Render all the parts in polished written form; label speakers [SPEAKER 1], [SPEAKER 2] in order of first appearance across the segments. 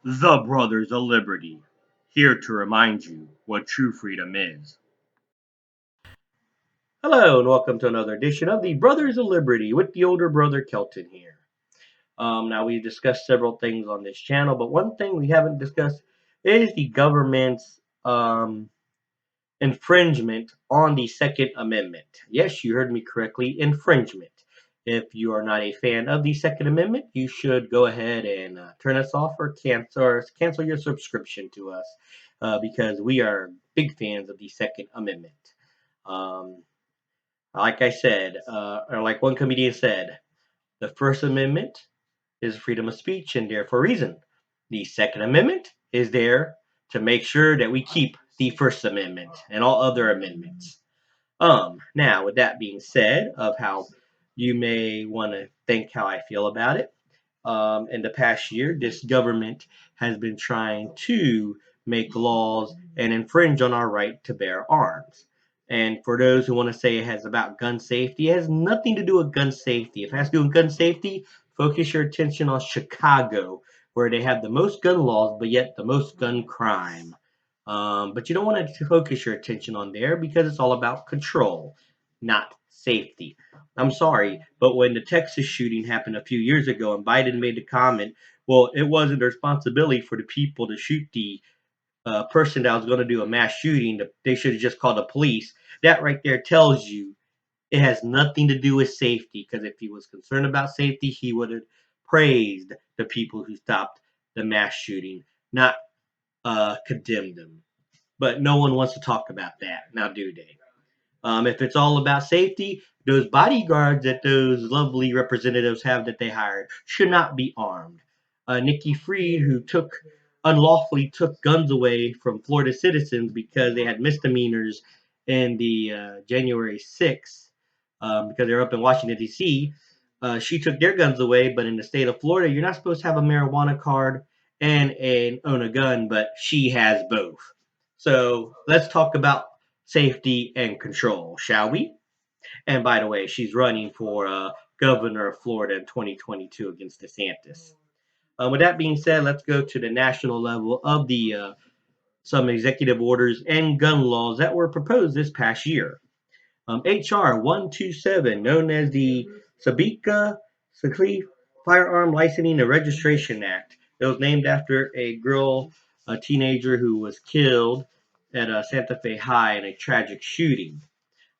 [SPEAKER 1] The Brothers of Liberty, here to remind you what true freedom is. Hello, and welcome to another edition of the Brothers of Liberty with the older brother Kelton here. Now, we've discussed several things on this channel, but one thing we haven't discussed is the government's infringement on the Second Amendment. Yes, you heard me correctly, infringement. If you are not a fan of the Second Amendment, you should go ahead and turn us off or cancel your subscription to us because we are big fans of the Second Amendment. Um, like I said, or like one comedian said, the First Amendment is freedom of speech and there for a reason. The Second Amendment is there to make sure that we keep the First Amendment and all other amendments. Now, with that being said, of how you may want to think how I feel about it, in the past year, this government has been trying to make laws and infringe on our right to bear arms. And for those who want to say it has about gun safety, it has nothing to do with gun safety. If it has to do with gun safety, focus your attention on Chicago, where they have the most gun laws, but yet the most gun crime. But you don't want to focus your attention on there because it's all about control, not safety. I'm sorry, but when the Texas shooting happened a few years ago and Biden made the comment, well, it wasn't the responsibility for the people to shoot the person that was going to do a mass shooting. They should have just called the police. That right there tells you it has nothing to do with safety because if he was concerned about safety, he would have praised the people who stopped the mass shooting, not condemned them. But no one wants to talk about that now, do they? If it's all about safety, those bodyguards that those lovely representatives have that they hired should not be armed. Nikki Fried, who unlawfully took guns away from Florida citizens because they had misdemeanors in the January 6th, because they're up in Washington D.C. She took their guns away, but in the state of Florida, you're not supposed to have a marijuana card and own a gun, but she has both. So let's talk about safety and control, shall we? And by the way, she's running for governor of Florida in 2022 against DeSantis. With that being said, let's go to the national level of the some executive orders and gun laws that were proposed this past year. HR 127, known as the Sabika Sakli Firearm Licensing and Registration Act. It was named after a girl, a teenager who was killed at Santa Fe High in a tragic shooting.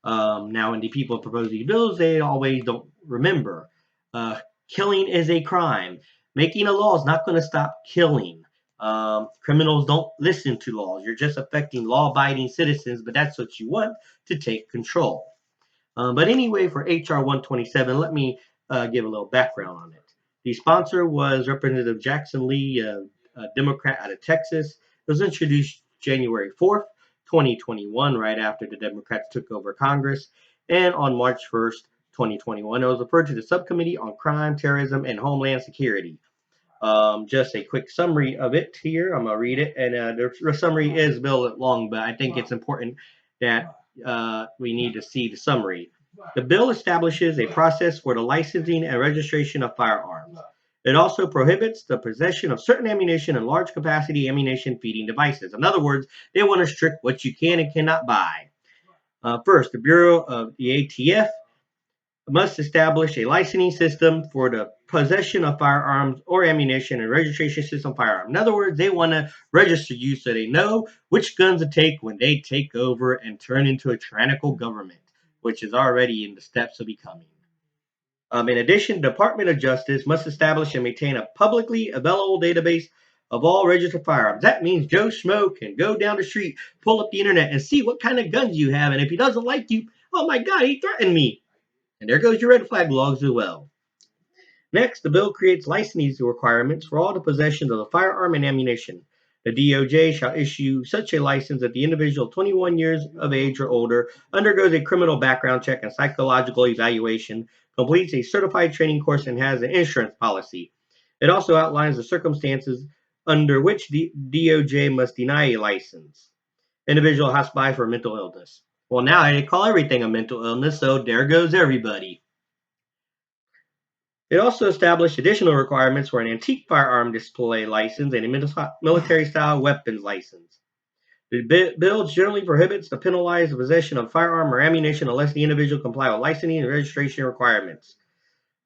[SPEAKER 1] Now, when the people propose these bills, they always don't remember. Uh, Killing is a crime. Making a law is not going to stop killing. Criminals don't listen to laws. You're just affecting law-abiding citizens, but that's what you want to take control. But anyway, for HR 127, let me give a little background on it. The sponsor was Representative Jackson Lee, a Democrat out of Texas. It was introduced January 4th, 2021, right after the Democrats took over Congress. And on March 1st, 2021, it was referred to the Subcommittee on Crime, Terrorism, and Homeland Security. Just a quick summary of it here. I'm going to read it. And the summary is a bit long, but I think it's important that we need to see the summary. The bill establishes a process for the licensing and registration of firearms. It also prohibits the possession of certain ammunition and large capacity ammunition feeding devices. In other words, they want to restrict what you can and cannot buy. First, the Bureau of the ATF must establish a licensing system for the possession of firearms or ammunition and registration system firearm. In other words, they want to register you so they know which guns to take when they take over and turn into a tyrannical government, which is already in the steps of becoming. In addition, the Department of Justice must establish and maintain a publicly available database of all registered firearms. That means Joe Schmo can go down the street, pull up the internet, and see what kind of guns you have. And if he doesn't like you, oh my God, he threatened me. And there goes your red flag logs as well. Next, the bill creates licensing requirements for all the possession of a firearm and ammunition. The DOJ shall issue such a license that the individual 21 years of age or older undergoes a criminal background check and psychological evaluation, completes a certified training course, and has an insurance policy. It also outlines the circumstances under which the DOJ must deny a license. Individual hospitalized for mental illness. Well, now they call everything a mental illness, so there goes everybody. It also established additional requirements for an antique firearm display license and a military-style weapons license. The bill generally prohibits or penalizes the possession of firearm or ammunition unless the individual comply with licensing and registration requirements.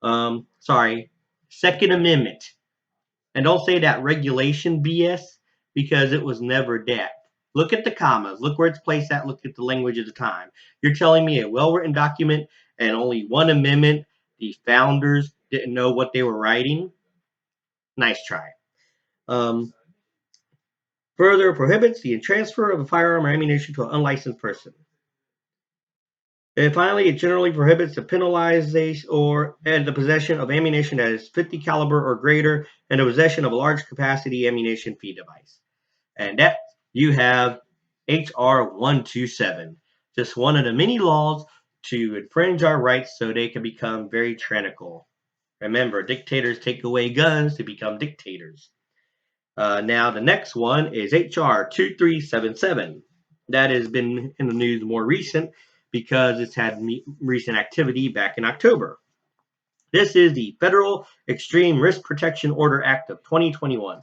[SPEAKER 1] Sorry, Second Amendment. And don't say that regulation BS because it was never that. Look at the commas. Look where it's placed at. Look at the language of the time. You're telling me a well-written document and only one amendment, the founders didn't know what they were writing? Nice try. Um, Further prohibits the transfer of a firearm or ammunition to an unlicensed person. And finally, it generally prohibits the penalization or and the possession of ammunition that is 50 caliber or greater and the possession of a large capacity ammunition feed device. And that you have HR 127, just one of the many laws to infringe our rights so they can become very tyrannical. Remember, dictators take away guns to become dictators. Now, the next one is HR 2377. That has been in the news more recent because it's had recent activity back in October. This is the Federal Extreme Risk Protection Order Act of 2021.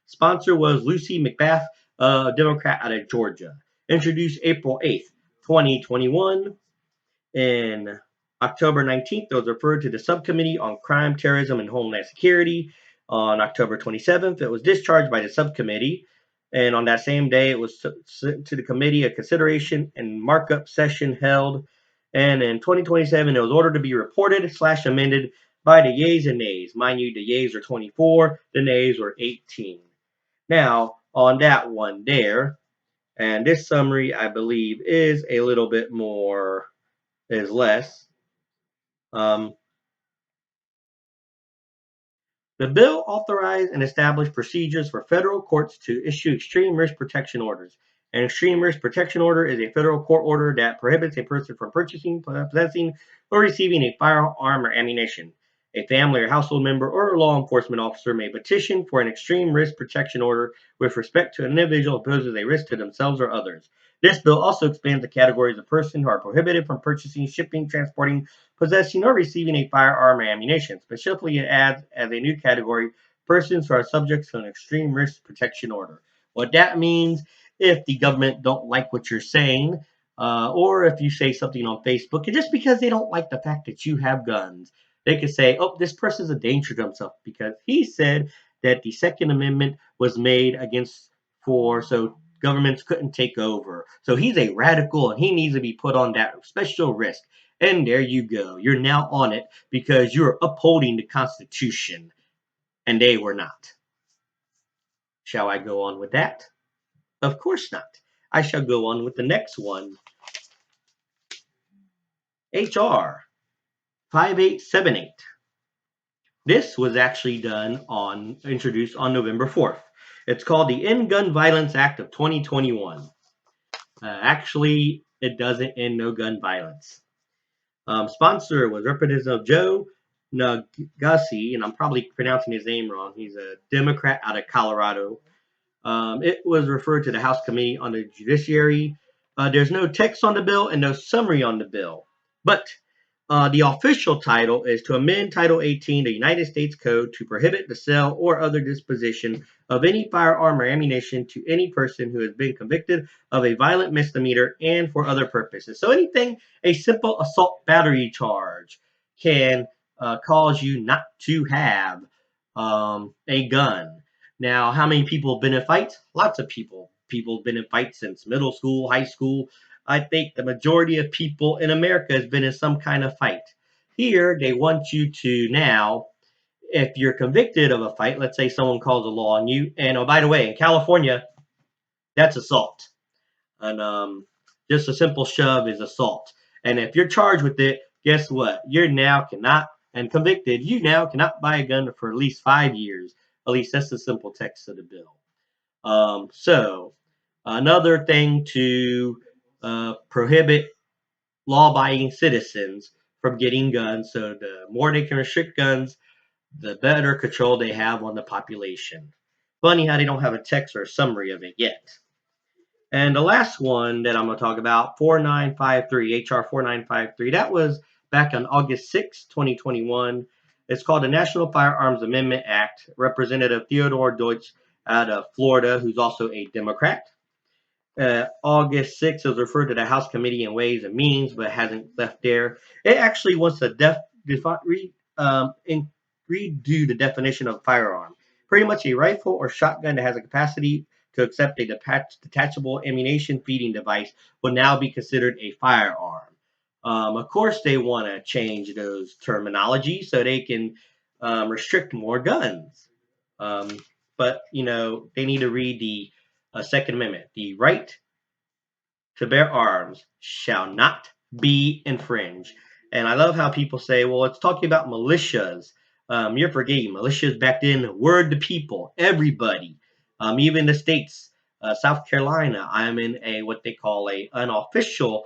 [SPEAKER 1] Sponsor was Lucy McBath, a Democrat out of Georgia. Introduced April 8th, 2021. In October 19th, it was referred to the Subcommittee on Crime, Terrorism, and Homeland Security. On October 27th, it was discharged by the subcommittee. And on that same day, it was sent to the committee a consideration and markup session held. And in 2027, it was ordered to be reported/amended by the yeas and nays. Mind you, the yeas are 24, the nays were 18. Now, on that one there, and this summary, I believe, is a little bit more, is less. Um, The bill authorized and established procedures for federal courts to issue extreme risk protection orders. An extreme risk protection order is a federal court order that prohibits a person from purchasing, possessing, or receiving a firearm or ammunition. A family or household member or a law enforcement officer may petition for an extreme risk protection order with respect to an individual who poses a risk to themselves or others. This bill also expands the categories of persons who are prohibited from purchasing, shipping, transporting, possessing, or receiving a firearm or ammunition. Specifically, it adds as a new category persons who are subject to an extreme risk protection order. What that means, if the government don't like what you're saying, or if you say something on Facebook, and just because they don't like the fact that you have guns, they could say, "Oh, this person's a danger to himself because he said that the Second Amendment was made against for so governments couldn't take over. So he's a radical and he needs to be put on that special risk." And there you go. You're now on it because you're upholding the Constitution, and they were not. Shall I go on with that? Of course not. I shall go on with the next one. HR 5878. This was actually introduced on November 4th. It's called the End Gun Violence Act of 2021. Actually, it doesn't end no gun violence. Sponsor was Representative Joe Nagasi, and I'm probably pronouncing his name wrong. He's a Democrat out of Colorado. It was referred to the House Committee on the Judiciary. There's no text on the bill and no summary on the bill. But the official title is to amend Title 18 of the United States Code to prohibit the sale or other disposition of any firearm or ammunition to any person who has been convicted of a violent misdemeanor and for other purposes. So anything, a simple assault battery charge can cause you not to have a gun. Now, how many people have been in fights? Lots of people. People have been in fights since middle school, high school. I think the majority of people in America has been in some kind of fight. Here, they want you to now, if you're convicted of a fight, let's say someone calls a law on you, and oh, by the way, in California, that's assault. And just a simple shove is assault. And if you're charged with it, guess what? You're now cannot, and convicted, you now cannot buy a gun for at least 5 years. At least that's the simple text of the bill. So, another thing to prohibit law-abiding citizens from getting guns. So the more they can restrict guns, the better control they have on the population. Funny how they don't have a text or a summary of it yet. And the last one that I'm going to talk about, 4953, HR 4953, that was back on August 6, 2021. It's called the National Firearms Amendment Act. Representative Theodore Deutsch out of Florida, who's also a Democrat. August 6th, it was referred to the House Committee on Ways and Means, but hasn't left there. It actually wants to redo the definition of firearm. Pretty much a rifle or shotgun that has a capacity to accept a detachable ammunition feeding device will now be considered a firearm. Of course, they want to change those terminology so they can restrict more guns. Um, but, they need to read the Second Amendment. The right to bear arms shall not be infringed. And I love how people say, well, it's talking about militias. You're forgetting militias back then were the people, everybody, even the states. South Carolina, I'm in what they call a unofficial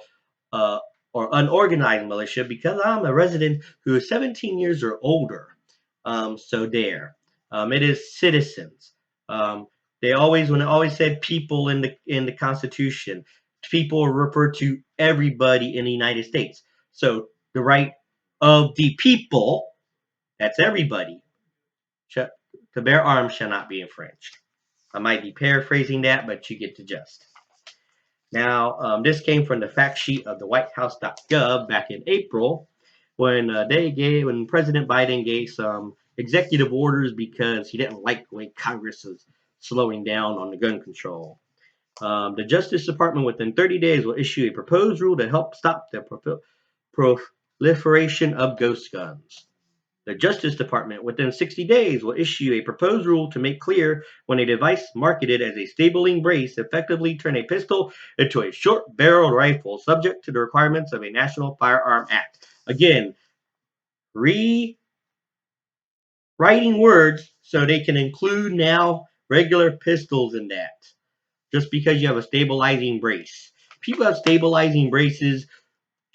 [SPEAKER 1] uh, or unorganized militia because I'm a resident who is 17 years or older. So there, it is citizens. Um, when they always said people in the Constitution, people refer to everybody in the United States. So the right of the people, that's everybody, to bear arms shall not be infringed. I might be paraphrasing that, but you get the gist. Now, this came from the fact sheet of the WhiteHouse.gov back in April when when President Biden gave some executive orders because he didn't like the way Congress was slowing down on the gun control. The Justice Department within 30 days will issue a proposed rule to help stop the proliferation of ghost guns. The Justice Department within 60 days will issue a proposed rule to make clear when a device marketed as a stabling brace effectively turn a pistol into a short-barreled rifle subject to the requirements of a National Firearm Act. Again, rewriting words so they can include now regular pistols in that. Just because you have a stabilizing brace. People have stabilizing braces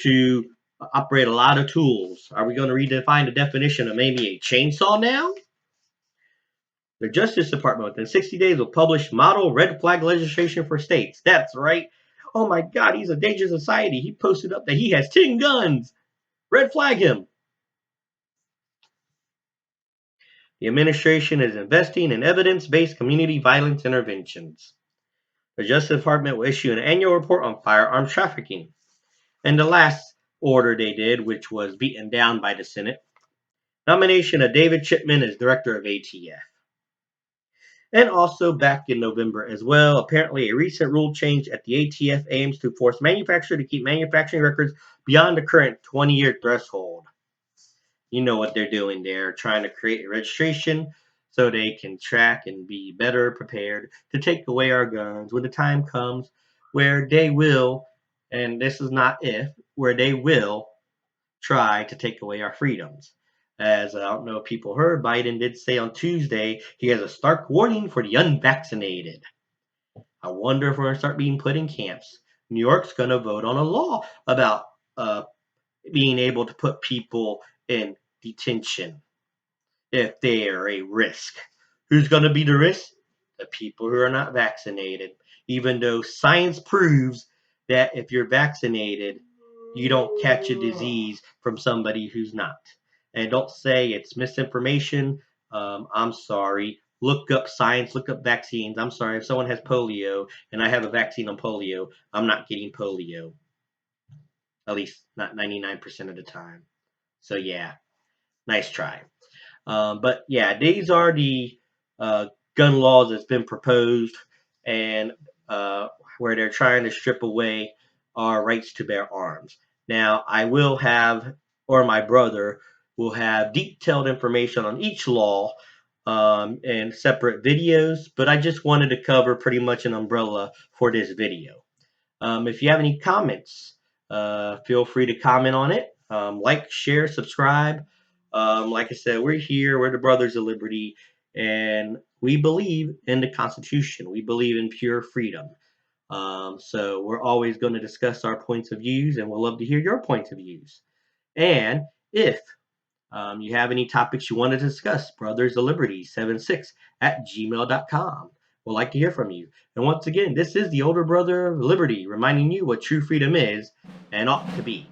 [SPEAKER 1] to operate a lot of tools. Are we going to redefine the definition of maybe a chainsaw now? The Justice Department within 60 days will publish model red flag legislation for states. That's right. Oh my God, he's a dangerous society. He posted up that he has 10 guns. Red flag him. The administration is investing in evidence-based community violence interventions. The Justice Department will issue an annual report on firearm trafficking. And the last order they did, which was beaten down by the Senate, nomination of David Chipman as director of ATF. And also back in November as well, apparently a recent rule change at the ATF aims to force manufacturers to keep manufacturing records beyond the current 20-year threshold. You know what they're doing there, trying to create a registration so they can track and be better prepared to take away our guns when the time comes where they will, and this is not if, where they will try to take away our freedoms. As I don't know if people heard, Biden did say on Tuesday he has a stark warning for the unvaccinated. I wonder if we're going to start being put in camps. New York's going to vote on a law about being able to put people in detention if they are a risk. Who's going to be the risk? The people who are not vaccinated. Even though science proves that if you're vaccinated, you don't catch a disease from somebody who's not. And don't say it's misinformation. I'm sorry. Look up science, look up vaccines. I'm sorry if someone has polio and I have a vaccine on polio, I'm not getting polio. At least not 99% of the time. So yeah, nice try. But yeah, these are the gun laws that's been proposed and where they're trying to strip away our rights to bear arms. Now, I will have, or my brother will have detailed information on each law and separate videos, but I just wanted to cover pretty much an umbrella for this video. If you have any comments, feel free to comment on it. Like, share, subscribe. Like I said, we're here. We're the Brothers of Liberty, and we believe in the Constitution. We believe in pure freedom. So we're always going to discuss our points of views, and we'll love to hear your points of views. And if you have any topics you want to discuss, Brothers of Liberty 76 at gmail.com. We'd like to hear from you. And once again, this is the older brother of Liberty, reminding you what true freedom is and ought to be.